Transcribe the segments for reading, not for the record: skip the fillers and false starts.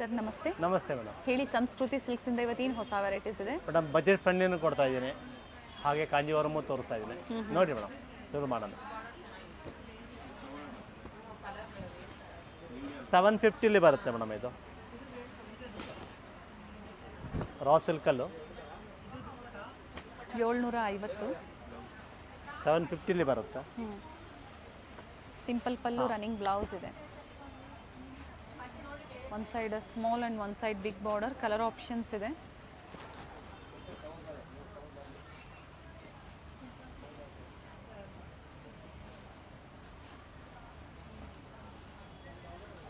Sir ನಮಸ್ತೆ. ನಮಸ್ತೆ madam. ಹೇಳಿ, ಸಂಸ್ಕೃತಿ ಸಿಲ್ಕ್ಸ್ ಇಂದ ಇವತ್ತೇನು ಹೊಸ ವೆರೈಟೀಸ್ ಇದೆ? ಮೇಡಮ್ ಬಜೆಟ್ ಫ್ರೆಂಡ್ಲಿನೂ ಕೊಡ್ತಾ ಇದ್ದೀನಿ, ಹಾಗೆ ಕಾಂಜೀವರಮು ತೋರಿಸ್ತಾ ಇದ್ದೀನಿ. ನೋಡಿ ಮೇಡಮ್, ಶುರು ಮಾಡೋಣ. 750 ಬರುತ್ತೆ ಮೇಡಮ್. ಇದು ರಾ ಸಿಲ್ಕಲ್ಲು 750. 750 ಬರುತ್ತೆ. ಸಿಂಪಲ್ ಪಲ್ಲು, ರನ್ನಿಂಗ್ ಬ್ಲೌಸ್ ಇದೆ. One side small and one side big border. Colour options ಇದೆ.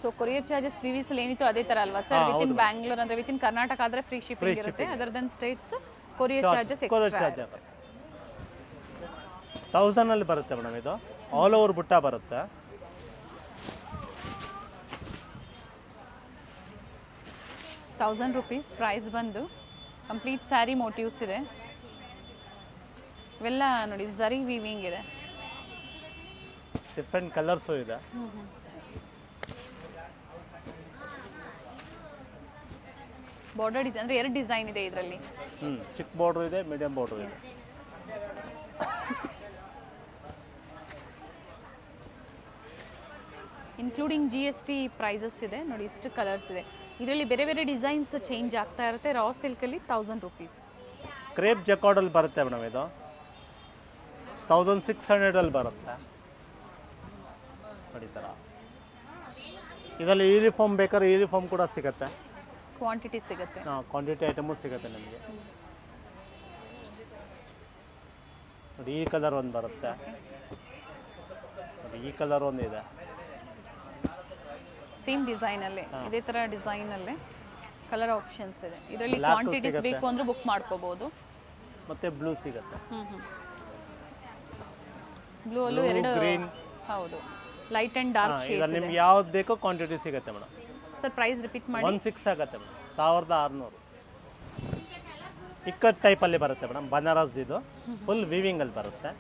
ಸೊ ಕೊರಿಯರ್ ಚಾರ್ಜಸ್ ಪ್ರೀವಿಯಸ್ಲಿ ಏನಿತ್ತು ಅದೇ ಥರ ಅಲ್ವಾ ಸರ್? ವಿತ್ ಇನ್ ಬ್ಯಾಂಗ್ಳೂರ್ ಅಂದರೆ ವಿತ್ ಇನ್ ಕರ್ನಾಟಕ ಆದರೆ ಫ್ರೀ ಶಿಪ್ಪಿಂಗ್ ಇರುತ್ತೆ. Other then states courier charges extra. 1000 ಬರುತ್ತೆ ಮೇಡಮ್. ಇದು ಆಲ್ ಓವರ್ ಬುಟ್ಟ ಬರುತ್ತೆ. ₹1000 ಪ್ರೈಸ್ ಬಂದು. ಕಂಪ್ಲೀಟ್ ಸ್ಯಾರಿ ಮೋಟಿವ್ಸ್ ಇದೆ. ಇವೆಲ್ಲ ನೋಡಿ ಝರಿ ವೀವಿಂಗ್ ಇದೆ. ಡಿಫ್ರೆಂಟ್ ಕಲರ್ಸು ಇದೆ. ಬಾರ್ಡರ್ ಡಿಸೈನ್ ಅಂದರೆ 2 ಡಿಸೈನ್ ಇದೆ ಇದರಲ್ಲಿ. ಚಿಕ್ಕ ಬಾರ್ಡರ್ ಇದೆ, ಮೀಡಿಯಂ ಬಾರ್ಡರ್ ಇದೆ. ಇನ್ಕ್ಲೂಡಿಂಗ್ GST ಪ್ರೈಸಸ್ ಇದೆ ನೋಡಿ. ಇಷ್ಟು ಕಲರ್ಸ್ ಇದೆ ಇದರಲ್ಲಿ. ಬೇರೆ ಬೇರೆ ಡಿಸೈನ್ಸ್ ಚೇಂಜ್ ಆಗ್ತಾ ಇರುತ್ತೆ. ರಾ ಸಿಲ್ಕಲ್ಲಿ ₹1000. ಕ್ರೇಪ್ ಜಕಾರ್ಡಲ್ಲಿ ಬರುತ್ತೆ ಮೇಡಮ್. ಇದು 1600 ಬರುತ್ತೆ ನೋಡಿ ಥರ. ಇದರಲ್ಲಿ ಯೂನಿಫಾರ್ಮ್ ಬೇಕಾದ್ರೆ ಯೂನಿಫಾರ್ಮ್ ಕೂಡ ಸಿಗುತ್ತೆ. ಕ್ವಾಂಟಿಟಿ ಸಿಗುತ್ತೆ. ಕ್ವಾಂಟಿಟಿ ಐಟಮು ಸಿಗುತ್ತೆ ನಿಮಗೆ. ನೋಡಿ ಈ ಕಲರ್ ಒಂದು ಬರುತ್ತೆ. ನೋಡಿ ಈ ಕಲರ್ ಒಂದು ಇದೆ. ಸೇಮ್ ಡಿಸೈನಲ್ಲೇ, ಇದೇ ಥರ ಡಿಸೈನಲ್ಲೇ ಕಲರ್ ಆಪ್ಷನ್ಸ್ ಇದೆ. ಇದರಲ್ಲಿ ಕ್ವಾಂಟಿಟೀಸ್ ಬೇಕು ಅಂದರೆ ಬುಕ್ ಮಾಡ್ಕೋಬೋದು. ಮತ್ತೆ ಬ್ಲೂ ಸಿಗುತ್ತೆ. ಬ್ಲೂ ಅಲ್ಲೂ 2 ಗ್ರೀನ್. ಹೌದು, ಲೈಟ್ ಆ್ಯಂಡ್ ಡಾರ್ಕ್ ಶೇಡ್ಸ್ ಇದೆ. ನಿಮ್ಗೆ ಯಾವ್ದು ಬೇಕೋ ಕ್ವಾಂಟಿಟಿ ಸಿಗುತ್ತೆ ಮೇಡಮ್. ಸರ್ ಪ್ರೈಸ್ ರಿಪೀಟ್ ಮಾಡಿ. 1600 ಆಗುತ್ತೆ ಮೇಡಮ್. 1600. ಇಕ್ಕಟ್ ಟೈಪಲ್ಲಿ ಬರುತ್ತೆ ಮೇಡಮ್. ಬನಾರಸ್ ಇದು ಫುಲ್ ವೀವಿಂಗಲ್ಲಿ ಬರುತ್ತೆ.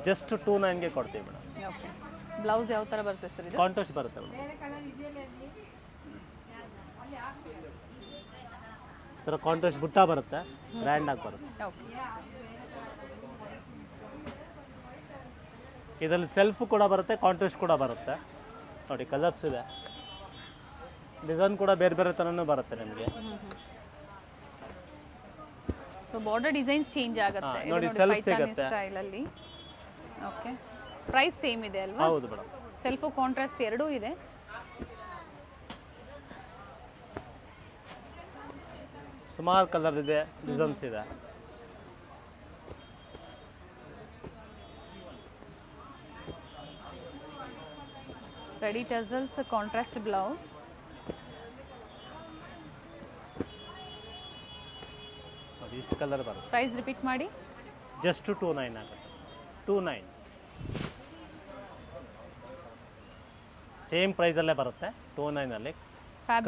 ಜಸ್ಟ್ 29ಗೆ ಕೊಡ್ತೀವಿ ಮೇಡಮ್. ಓಕೆ. ಬ್ಲೌಸ್ ಯಾವ ಥರ ಬರುತ್ತೆ ಸರ್ ಇದು? ಕಾಂಟ್ರಾಸ್ಟ್ ಬರುತ್ತೆ ಮೇಡಮ್. ಥರ ಕಾಂಟ್ರಾಸ್ಟ್ ಬುಟ್ಟ ಬರುತ್ತೆ, ಗ್ರ್ಯಾಂಡ್ ಆಗಿ ಬರುತ್ತೆ. ಓಕೆ. ಇದರಲ್ಲಿ ಸೆಲ್ಫ್ ಕೂಡ ಬರುತ್ತೆ, ಕಾಂಟ್ರಾಸ್ಟ್ ಕೂಡ ಬರುತ್ತೆ. ನೋಡಿ ಕಲರ್ಸ್ ಇದೆ. ಡಿಸೈನ್ ಕೂಡ ಬೇರೆ ಬೇರೆ ಥರನೂ ಬರುತ್ತೆ ನಿಮಗೆ. ಸೊ ಬಾರ್ಡರ್ ಡಿಸೈನ್ಸ್ ಚೇಂಜ್ ಆಗುತ್ತೆ ನೋಡಿ. ಸೆಲ್ಫ್ ಸಿಗುತ್ತೆ ಸ್ಟೈಲಲ್ಲಿ. ಓಕೆ. ಪ್ರೈಸ್ ಸೇಮ್ ಇದೆ ಅಲ್ವಾ? ಹೌದು ಮೇಡಮ್. ಸೆಲ್ಫು ಕಾಂಟ್ರಾಸ್ಟ್ ಎರಡೂ ಇದೆ. ಸುಮಾರು ಕಲರ್ ಇದೆ, ಡಿಸೈನ್ಸ್ ಇದೆ. Ready tassels, contrast blouse. ಇಷ್ಟು ಕಲರ್ ಬರುತ್ತೆ. ಪ್ರೈಸ್ ರಿಪೀಟ್ ಮಾಡಿ. ಜಸ್ಟ್ 29 ಆಗುತ್ತೆ. 29 ಸೇಮ್ ಪ್ರೈಸಲ್ಲೇ ಬರುತ್ತೆ. 29ಅಲ್ಲಿ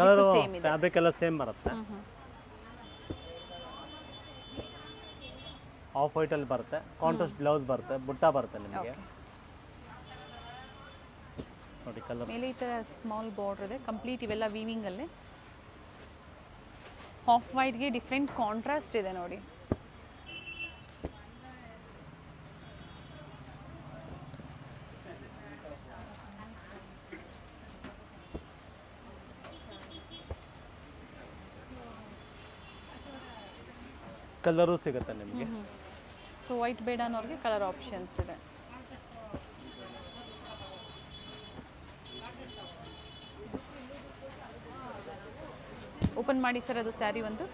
ಕಲರ್ ಫ್ಯಾಬ್ರಿಕ್ ಎಲ್ಲ ಸೇಮ್ ಬರುತ್ತೆ. ಆಫ್ ವೈಟಲ್ಲಿ ಬರುತ್ತೆ. ಕಾಂಟ್ರಾಸ್ಟ್ ಬ್ಲೌಸ್ ಬರುತ್ತೆ, ಬುಟ್ಟ ಬರುತ್ತೆ ನಿಮಗೆ. ನೋಡಿ ಕಲರ್ ಮೇಲೆ ಈ ಥರ ಸ್ಮಾಲ್ ಬಾರ್ಡರ್ ಇದೆ. ಕಂಪ್ಲೀಟ್ ಇವೆಲ್ಲ ವೀವಿಂಗಲ್ಲೇ. ಆಫ್ ವೈಟ್ಗೆ ಡಿಫ್ರೆಂಟ್ ಕಾಂಟ್ರಾಸ್ಟ್ ಇದೆ ನೋಡಿ. ಕಲರು ಸಿಗುತ್ತೆ ನಿಮಗೆ. ಸೊ ವೈಟ್ ಬೇಡ ಅನ್ನೋರಿಗೆ ಕಲರ್ ಆಪ್ಷನ್ಸ್ ಇದೆ. ಓಪನ್ ಮಾಡಿ ಸರ್ ಅದು ಸ್ಯಾರಿ ಒಂದು.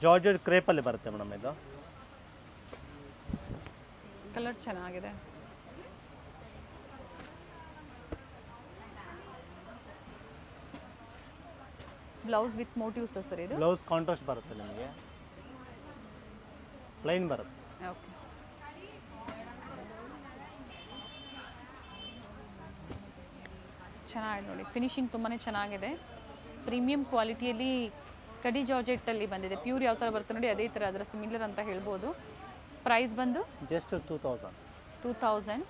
ಜಾರ್ಜೆಟ್ ಕ್ರೇಪಲ್ಲಿ ಬರುತ್ತೆ ಮೇಡಮ್. ಇದು ಕಲರ್ ಚೆನ್ನಾಗಿದೆ. ಬ್ಲೌಸ್ ವಿತ್ ಮೋಟಿವ್ಸ್ ಸರ್ ಇದು? ಬ್ಲೌಸ್ ಕಾಂಟ್ರಾಸ್ಟ್ ಬರುತ್ತೆ ನಿಮಗೆ, ಪ್ಲೈನ್ ಬರುತ್ತೆ. ಓಕೆ. ಚೆನ್ನಾಗಿದೆ ನೋಡಿ, ಫಿನಿಶಿಂಗ್ ತುಂಬಾ ಚೆನ್ನಾಗಿದೆ. ಪ್ರೀಮಿಯಂ ಕ್ವಾಲಿಟಿಯಲ್ಲಿ ಕಡಿ ಜಾರ್ಜೆಟ್ಟಲ್ಲಿ ಬಂದಿದೆ. ಪ್ಯೂರ್ ಯಾವ ಥರ ಬರುತ್ತೆ ನೋಡಿ ಅದೇ ಥರ ಅದರ ಸಿಮಿಲರ್ ಅಂತ ಹೇಳ್ಬೋದು. ಪ್ರೈಸ್ ಬಂದು just 2000. 2000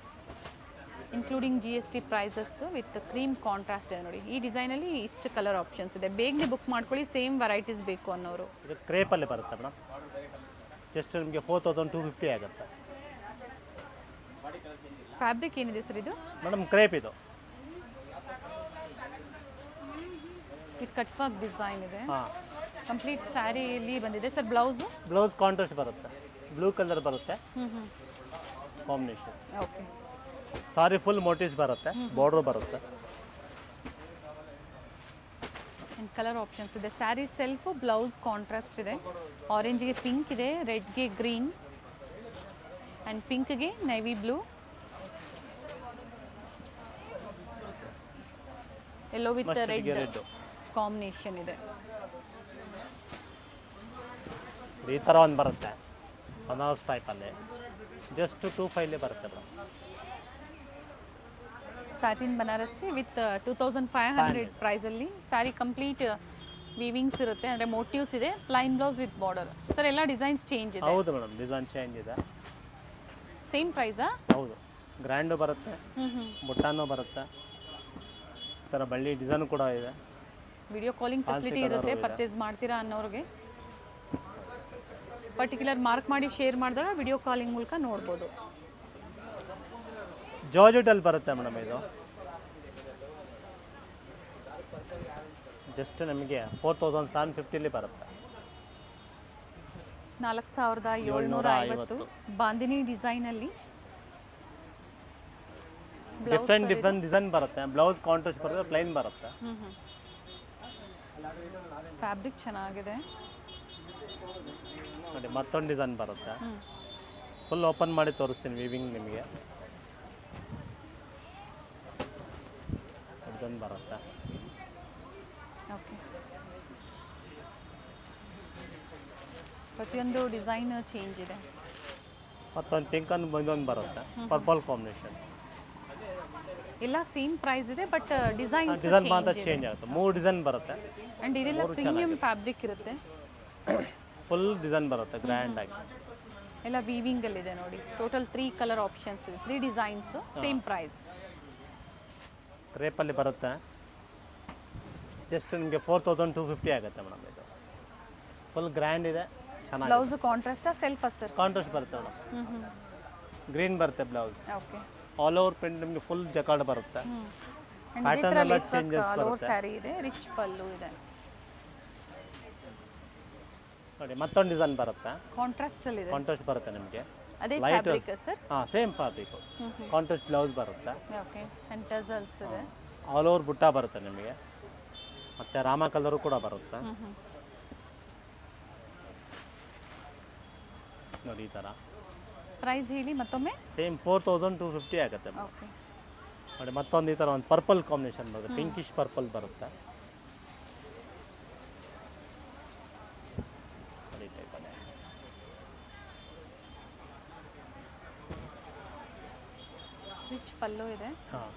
including GST prices with cream contrast ಇದೆ ನೋಡಿ. ಈ ಡಿಸೈನಲ್ಲಿ ಇಷ್ಟು ಕಲರ್ ಆಪ್ಷನ್ಸ್ ಇದೆ. ಬೇಗನೆ ಬುಕ್ ಮಾಡ್ಕೊಳ್ಳಿ, ಸೇಮ್ ವೆರೈಟೀಸ್ ಬೇಕು ಅನ್ನೋರು. ಇದು ಕ್ರೇಪಲ್ಲಿ ಬರುತ್ತೆ ಮೇಡಮ್. ಜಸ್ಟ್ ನಿಮಗೆ 4250 ಆಗುತ್ತೆ. ಫ್ಯಾಬ್ರಿಕ್ ಏನಿದೆ ಸರ್ ಇದು? ಮೇಡಮ್ ಕ್ರೇಪ್ ಇದು. ಇದು ಕಟ್ ವರ್ಕ್ ಡಿಸೈನ್ ಇದೆ. ಹಾಂ, ಕಂಪ್ಲೀಟ್ ಸ್ಯಾರಿಯಲ್ಲಿ ಬಂದಿದೆ ಸರ್. ಬ್ಲೌಸು ಬ್ಲೌಸ್ ಕಾಂಟ್ರಾಸ್ಟ್ ಬರುತ್ತೆ, ಬ್ಲೂ ಕಲರ್ ಬರುತ್ತೆ combination. Okay. Sari full motifs ಬರುತ್ತೆ, ಬಾರ್ಡರ್ ಬರುತ್ತೆ. ಕಲರ್ ಆಪ್ಷನ್ಸ್ ಇದೆ. ಸ್ಯಾರಿ ಸೆಲ್ಫು, ಬ್ಲೌಸ್ ಕಾಂಟ್ರಾಸ್ಟ್ ಇದೆ. ಆರೆಂಜ್ಗೆ ಪಿಂಕ್ ಇದೆ, ರೆಡ್ಗೆ ಗ್ರೀನ್ ಆ್ಯಂಡ್ ಪಿಂಕ್ಗೆ navy blue, yellow with red combination ಇದೆ. ಈ ಥರ ಒಂದು ಬರುತ್ತೆ ಬನಾರಸ್ ಟೈಪಲ್ಲಿ. ಜಸ್ಟ್ 2500 ಬರುತ್ತೆ ಮೇಡಮ್. ಸ್ಯಾಟಿನ್ ಬನಾರಸಿ ವಿತ್ 2500 ಪ್ರೈಸಲ್ಲಿ. ಸ್ಯಾರಿ ಕಂಪ್ಲೀಟ್ ವೀವಿಂಗ್ಸ್ ಇರುತ್ತೆ, ಅಂದರೆ ಮೋಟಿವ್ಸ್ ಇದೆ. Plain blouse with border. Sir ಎಲ್ಲ ಡಿಸೈನ್ಸ್ ಚೇಂಜ್ ಇದೆ? ಹೌದು ಮೇಡಮ್, ಡಿಸೈನ್ ಚೇಂಜ್ ಇದೆ. ಸೇಮ್ ಪ್ರೈಸಾ? ಹೌದು, ಗ್ರ್ಯಾಂಡು ಬರುತ್ತೆ, ಬುಟ್ಟಾನು ಬರುತ್ತೆ. ಈ ಥರ ಬಳ್ಳಿ ಡಿಸೈನ್ ಕೂಡ ಇದೆ. ವಿಡಿಯೋ ಕಾಲಿಂಗ್ ಫೆಸಿಲಿಟಿ ಇರುತ್ತೆ ಪರ್ಚೇಸ್ ಮಾಡ್ತೀರಾ ಅನ್ನೋರಿಗೆ. ಪರ್ಟಿಕ್ಯುಲರ್ ಮಾರ್ಕ್ ಮಾಡಿ ಶೇರ್ ಮಾಡಿದಾಗ ವಿಡಿಯೋ ಕಾಲಿಂಗ್ ಮೂಲಕ ನೋಡ್ಬೋದು. ಜಾರ್ಜೆಟಲ್ಲಿ ಬರುತ್ತೆ ಮೇಡಮ್ ಇದು. ಜಸ್ಟ್ ನಮಗೆ 4750 ಬರುತ್ತೆ. 4750 ಬಾಂದಿನಿ ಡಿಸೈನಲ್ಲಿ. ಡಿಫ್ರೆಂಟ್ ಡಿಸೈನ್ ಬರುತ್ತೆ. ಬ್ಲೌಸ್ ಕಾಂಟ್ರಾಸ್ಟ್ ಬರುತ್ತೆ, ಪ್ಲೈನ್ ಬರುತ್ತೆ. ಫ್ಯಾಬ್ರಿಕ್ ಚೆನ್ನಾಗಿದೆ ನೋಡಿ. ಮತ್ತೊಂದು ಡಿಸೈನ್ ಬರುತ್ತೆ. ಫುಲ್ ಓಪನ್ ಮಾಡಿ ತೋರಿಸ್ತೀನಿ ವೀವಿಂಗ್ ನಿಮಗೆ. ಡಿಸೈನ್ ಬರುತ್ತೆ. ಓಕೆ. ಪ್ರತಿಯೊಂದು ಡಿಸೈನ್ ಚೇಂಜ್ ಇದೆ. ಮತ್ತೊಂದು ಪಿಂಕ್ ಅನ್ನು ಬಂದೊಂದು ಬರುತ್ತೆ, ಪರ್ಪಲ್ ಕಾಂಬಿನೇಷನ್. ಎಲ್ಲ ಸೇಮ್ ಪ್ರೈಸ್ ಇದೆ, ಬಟ್ ಡಿಸೈನ್ ಮಾತ್ರ ಚೇಂಜ್ ಆಗುತ್ತೆ. 3 ಡಿಸೈನ್ ಬರುತ್ತೆ. ಅಂಡ್ ಇದೆಲ್ಲ ಪ್ರೀಮಿಯಂ ಫ್ಯಾಬ್ರಿಕ್ ಇರುತ್ತೆ. ಫುಲ್ ಡಿಸೈನ್ ಬರುತ್ತೆ ಗ್ರ್ಯಾಂಡ್ ಆಗಿ. ಎಲ್ಲ ವೀವಿಂಗ್ ಅಲ್ಲಿ ಇದೆ ನೋಡಿ. ಟೋಟಲ್ 3 ಕಲರ್ ಆಪ್ಷನ್ಸ್ ಇದೆ, 3 ಡಿಸೈನ್ಸ್, ಸೇಮ್ ಪ್ರೈಸ್. ಕ್ರೇಪಲ್ಲಿ ಬರುತ್ತೆ. ಜಸ್ಟ್ ನಿಮಗೆ 4250 ಆಗುತ್ತೆ ಮೇಡಮ್. ಇದು ಫುಲ್ ಗ್ರ್ಯಾಂಡ್ ಇದೆ, ಚೆನ್ನಾಗಿ. ಬ್ಲೌಸ್ ಕಾಂಟ್ರಾಸ್ಟಾ ಸೆಲ್ಫ್ ಸರ್? ಕಾಂಟ್ರಾಸ್ಟ್ ಬರುತ್ತೆ ಮೇಡಮ್. ಗ್ರೀನ್ ಬರುತ್ತೆ blouse. Okay. All over print ನಿಮಗೆ ಫುಲ್ ಜಕಾರ್ಡ್ ಬರುತ್ತೆ. ಅಂಡ್ ಪ್ಯಾಟರ್ನ್ ಎಲ್ಲ ಚೇಂಜಸ್ ಆಲ್ ಓವರ್ ಬರುತ್ತೆ. ಸ್ಯಾರಿ ಇದೆ, ರಿಚ್ ಪಲ್ಲು ಇದೆ ನೋಡಿ. ಮತ್ತೊಂದು ಡಿಸೈನ್ ಬರುತ್ತೆ, ಕಾಂಟ್ರಾಸ್ಟ್ ಅಲ್ಲಿ ಇದೆ. ಕಾಂಟ್ರಾಸ್ಟ್ ಬರುತ್ತೆ ನಿಮಗೆ. ಅದೇ ಫ್ಯಾಬ್ರಿಕ್ ಸರ್? ಹಾಂ, ಸೇಮ್ ಫ್ಯಾಬ್ರಿಕ್. ಕಾಂಟ್ರಾಸ್ಟ್ ಬ್ಲೌಸ್ ಬರುತ್ತೆ. ಓಕೆ. ಅಂಡ್ ಟಸಲ್ಸ್ ಇದೆ. ಆಲ್ ಓವರ್ ಬುಟ್ಟ ಬರುತ್ತೆ ನಿಮಗೆ. ಮತ್ತೆ ರಾಮ ಕಲರು ಕೂಡ ಬರುತ್ತೆ ನೋಡಿ. ಈ ಥರ ಪ್ರೈಸ್ ಹೇಳಿ ಮತ್ತೊಮ್ಮೆ. ಸೇಮ್ 4250 ಆಗುತ್ತೆ. ಓಕೆ. ನೋಡಿ, ಮತ್ತೊಂದು ಈ ಥರ ಒಂದು ಪರ್ಪಲ್ ಕಾಂಬಿನೇಷನ್ ಬರುತ್ತೆ, ಪಿಂಕಿಶ್ ಪರ್ಪಲ್ ಬರುತ್ತೆ. ರಿಚ್ ಪಲ್ಲು ಇದೆ. ಹಾಂ,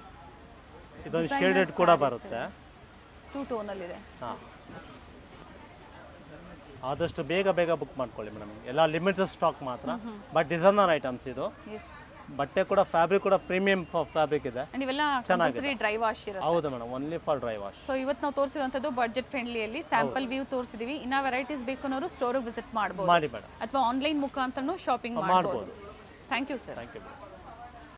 ಇದೊಂದು ಶೇಡೆಡ್ ಕೂಡ ಬರುತ್ತೆ. 2 ಟೋನಲ್ಲಿ ಇದೆ. ಹಾಂ, ಆದಷ್ಟು ಬೇಗ ಬುಕ್ ಮಾಡ್ಕೊಳ್ಳಿ ಮೇಡಮ್. ಎಲ್ಲ ಲಿಮಿಟೆಡ್ ಸ್ಟಾಕ್ ಮಾತ್ರ, ಬಟ್ ಡಿಸೈನರ್ ಐಟಮ್ಸ್ ಇದು. ಎಸ್. ಬಟ್ಟೆ ಕೂಡ ಫ್ಯಾಬ್ರಿಕ್ ಕೂಡ ಪ್ರೀಮಿಯಂ ಫ್ಯಾಬ್ರಿಕ್ ಇದೆ. ಅಂಡ್ ಇವೆಲ್ಲ ಕಂಪಲ್ಸರಿ ಡ್ರೈ ವಾಶ್ ಇರುತ್ತೆ. ಹೌದು madam, only for dry wash. So ಇವತ್ತು ನಾವು ತೋರಿಸಿರುವಂಥದ್ದು ಬಡ್ಜೆಟ್ ಫ್ರೆಂಡ್ಲಿಯಲ್ಲಿ ಸ್ಯಾಂಪಲ್ ವ್ಯೂ ತೋರಿಸಿದೀವಿ. ಇನ್ನ ವೆರೈಟೀಸ್ ಬೇಕು ಅನ್ನೋರು ಸ್ಟೋರಿಗೆ ವಿಸಿಟ್ ಮಾಡ್ಬೋದು ಮಾಡಿ ಮೇಡಮ್, ಅಥವಾ ಆನ್ಲೈನ್ ಮುಖಾಂತರನೂ ಶಾಪಿಂಗ್ ಮಾಡ್ಬೋದು. Thank you sir. Thank you.